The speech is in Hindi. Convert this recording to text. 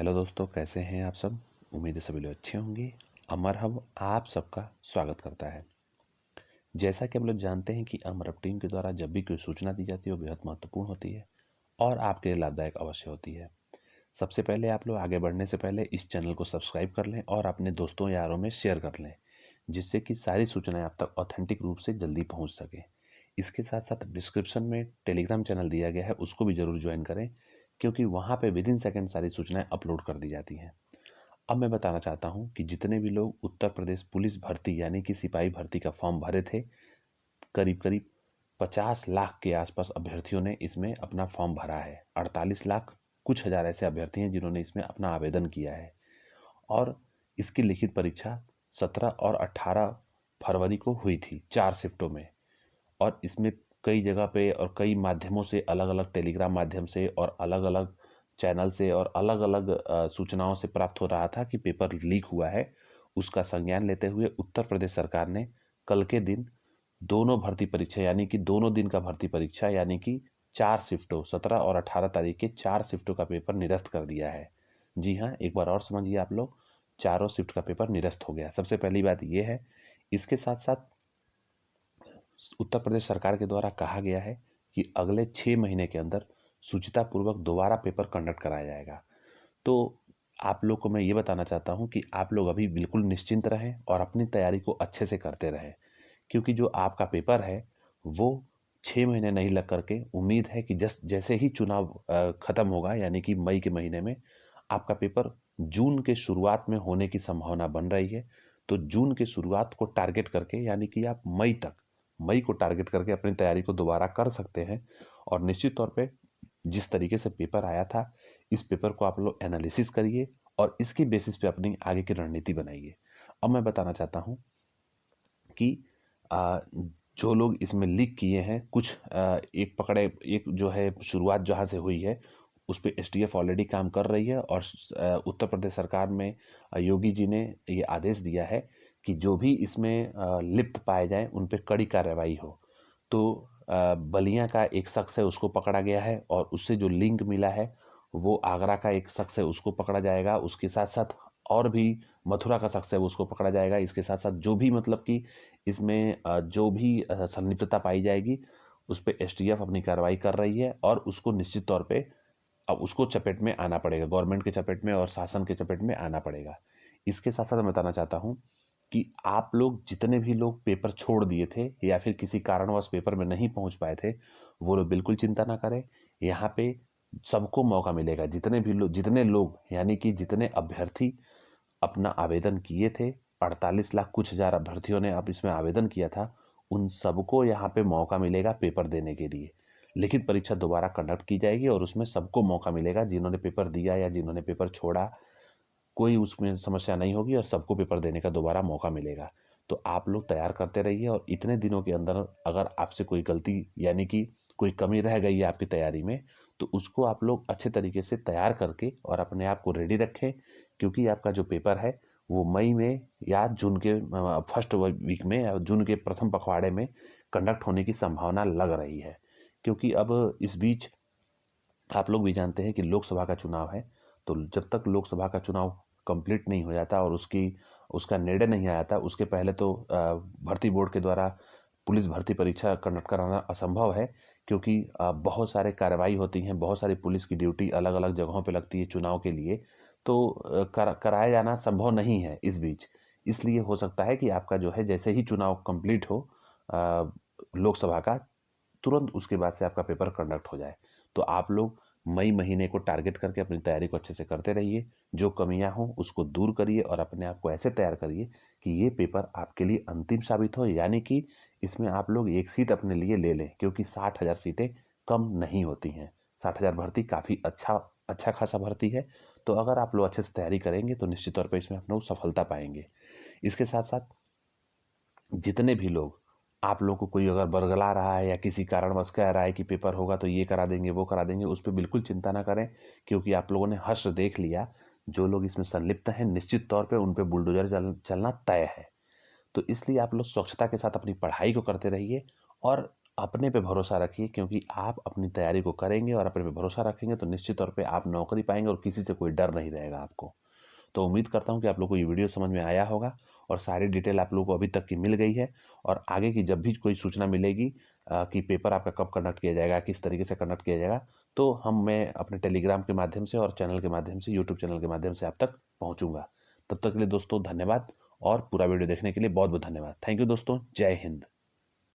हेलो दोस्तों, कैसे हैं आप सब। उम्मीद है सभी लोग अच्छे होंगे। अमर हब आप सबका स्वागत करता है। जैसा कि हम लोग जानते हैं कि अमर हब टीम के द्वारा जब भी कोई सूचना दी जाती है वो बेहद महत्वपूर्ण होती है और आपके लिए लाभदायक अवश्य होती है। सबसे पहले आप लोग आगे बढ़ने से पहले इस चैनल को सब्सक्राइब कर लें और अपने दोस्तों यारों में शेयर कर लें, जिससे कि सारी सूचनाएं आप तक ऑथेंटिक रूप से जल्दी पहुंच सके। इसके साथ साथ डिस्क्रिप्शन में टेलीग्राम चैनल दिया गया है, उसको भी जरूर ज्वाइन करें, क्योंकि वहाँ पे विदिन सेकंड सारी सूचनाएं अपलोड कर दी जाती हैं। अब मैं बताना चाहता हूं कि जितने भी लोग उत्तर प्रदेश पुलिस भर्ती यानी कि सिपाही भर्ती का फॉर्म भरे थे, करीब करीब 50 लाख के आसपास अभ्यर्थियों ने इसमें अपना फॉर्म भरा है। 48 लाख कुछ हजार ऐसे अभ्यर्थी हैं जिन्होंने इसमें अपना आवेदन किया है और इसकी लिखित परीक्षा 17 और 18 फरवरी को हुई थी 4 शिफ्टों में। और इसमें कई जगह पे और कई माध्यमों से, अलग अलग टेलीग्राम माध्यम से और अलग अलग चैनल से और अलग अलग सूचनाओं से प्राप्त हो रहा था कि पेपर लीक हुआ है। उसका संज्ञान लेते हुए उत्तर प्रदेश सरकार ने कल के दिन दोनों भर्ती परीक्षा यानी कि दोनों दिन का भर्ती परीक्षा यानी कि 4 शिफ्टों 17 और 18 तारीख के 4 शिफ्टों का पेपर निरस्त कर दिया है। जी हाँ, एक बार और समझिए आप लोग, चारों शिफ्ट का पेपर निरस्त हो गया। सबसे पहली बात यह है। इसके साथ साथ उत्तर प्रदेश सरकार के द्वारा कहा गया है कि अगले 6 महीने के अंदर सूचितापूर्वक दोबारा पेपर कंडक्ट कराया जाएगा। तो आप लोग को मैं ये बताना चाहता हूँ कि आप लोग अभी बिल्कुल निश्चिंत रहें और अपनी तैयारी को अच्छे से करते रहें, क्योंकि जो आपका पेपर है वो 6 महीने नहीं लग करके, उम्मीद है कि जैसे ही चुनाव खत्म होगा यानी कि मई के महीने में आपका पेपर जून के शुरुआत में होने की संभावना बन रही है। तो जून के शुरुआत को टारगेट करके यानी कि आप मई को टारगेट करके अपनी तैयारी को दोबारा कर सकते हैं। और निश्चित तौर पे जिस तरीके से पेपर आया था, इस पेपर को आप लोग एनालिसिस करिए और इसकी बेसिस पे अपनी आगे की रणनीति बनाइए। अब मैं बताना चाहता हूँ कि आ, जो लोग इसमें लीक किए हैं, कुछ एक जो है शुरुआत जहाँ से हुई है उस पर एसटीएफ ऑलरेडी काम कर रही है और उत्तर प्रदेश सरकार में योगी जी ने ये आदेश दिया है कि जो भी इसमें लिप्त पाए जाएं उन पर कड़ी कार्रवाई हो। तो बलिया का एक शख्स है, उसको पकड़ा गया है और उससे जो लिंक मिला है वो आगरा का एक शख्स है, उसको पकड़ा जाएगा। उसके साथ साथ और भी मथुरा का शख्स है, उसको पकड़ा जाएगा। इसके साथ साथ जो भी मतलब कि इसमें जो भी संलिप्तता पाई जाएगी उस पर एसटीएफ अपनी कार्रवाई कर रही है और उसको निश्चित तौर पे अब उसको चपेट में आना पड़ेगा, गवर्नमेंट के चपेट में और शासन के चपेट में आना पड़ेगा। इसके साथ साथ मैं बताना चाहता हूँ कि आप लोग जितने भी लोग पेपर छोड़ दिए थे या फिर किसी कारणवश पेपर में नहीं पहुंच पाए थे, वो लोग बिल्कुल चिंता ना करें। यहाँ पे सबको मौका मिलेगा। जितने लोग यानी कि जितने अभ्यर्थी अपना आवेदन किए थे, 48 लाख कुछ हजार अभ्यर्थियों ने अब इसमें आवेदन किया था, उन सबको यहाँ पे मौका मिलेगा पेपर देने के लिए। लिखित परीक्षा दोबारा कंडक्ट की जाएगी और उसमें सबको मौका मिलेगा। जिन्होंने पेपर दिया या जिन्होंने पेपर छोड़ा, कोई उसमें समस्या नहीं होगी और सबको पेपर देने का दोबारा मौका मिलेगा। तो आप लोग तैयार करते रहिए और इतने दिनों के अंदर अगर आपसे कोई गलती यानी कि कोई कमी रह गई है आपकी तैयारी में, तो उसको आप लोग अच्छे तरीके से तैयार करके और अपने आप को रेडी रखें, क्योंकि आपका जो पेपर है वो मई में या जून के फर्स्ट वीक में या जून के प्रथम पखवाड़े में कंडक्ट होने की संभावना लग रही है। क्योंकि अब इस बीच आप लोग भी जानते हैं कि लोकसभा का चुनाव है। तो जब तक लोकसभा का चुनाव कंप्लीट नहीं हो जाता और उसका निर्णय नहीं आया था, उसके पहले तो भर्ती बोर्ड के द्वारा पुलिस भर्ती परीक्षा कंडक्ट कराना असंभव है, क्योंकि बहुत सारे कार्रवाई होती हैं, बहुत सारी पुलिस की ड्यूटी अलग अलग जगहों पे लगती है चुनाव के लिए। तो कराया जाना संभव नहीं है इस बीच। इसलिए हो सकता है कि आपका जो है जैसे ही चुनाव कंप्लीट हो लोकसभा का, तुरंत उसके बाद से आपका पेपर कंडक्ट हो जाए। तो आप लोग मई महीने को टारगेट करके अपनी तैयारी को अच्छे से करते रहिए। जो कमियां हों उसको दूर करिए और अपने आप को ऐसे तैयार करिए कि ये पेपर आपके लिए अंतिम साबित हो, यानी कि इसमें आप लोग एक सीट अपने लिए ले लें, क्योंकि 60,000 सीटें कम नहीं होती हैं। 60,000 भर्ती काफ़ी अच्छा खासा भर्ती है। तो अगर आप लोग अच्छे से तैयारी करेंगे तो निश्चित तौर पर इसमें आप लोग सफलता पाएंगे। इसके साथ साथ जितने भी लोग, आप लोगों को कोई अगर बरगला रहा है या किसी कारणवश कह रहा है कि पेपर होगा तो ये करा देंगे वो करा देंगे, उस पर बिल्कुल चिंता ना करें, क्योंकि आप लोगों ने हश्र देख लिया। जो लोग इसमें संलिप्त हैं निश्चित तौर पे उन पे बुलडोजर चलना तय है। तो इसलिए आप लोग स्वच्छता के साथ अपनी पढ़ाई को करते रहिए और अपने पे भरोसा रखिए, क्योंकि आप अपनी तैयारी को करेंगे और अपने पे भरोसा रखेंगे तो निश्चित तौर पे आप नौकरी पाएँगे और किसी से कोई डर नहीं रहेगा आपको। तो उम्मीद करता हूँ कि आप लोगों को ये वीडियो समझ में आया होगा और सारी डिटेल आप लोगों को अभी तक की मिल गई है। और आगे की जब भी कोई सूचना मिलेगी कि पेपर आपका कब कंडक्ट किया जाएगा, किस तरीके से कंडक्ट किया जाएगा, तो मैं अपने टेलीग्राम के माध्यम से और चैनल के माध्यम से, यूट्यूब चैनल के माध्यम से आप तक पहुँचूँगा। तब तक के लिए दोस्तों धन्यवाद और पूरा वीडियो देखने के लिए बहुत-बहुत धन्यवाद। थैंक यू दोस्तों। जय हिंद।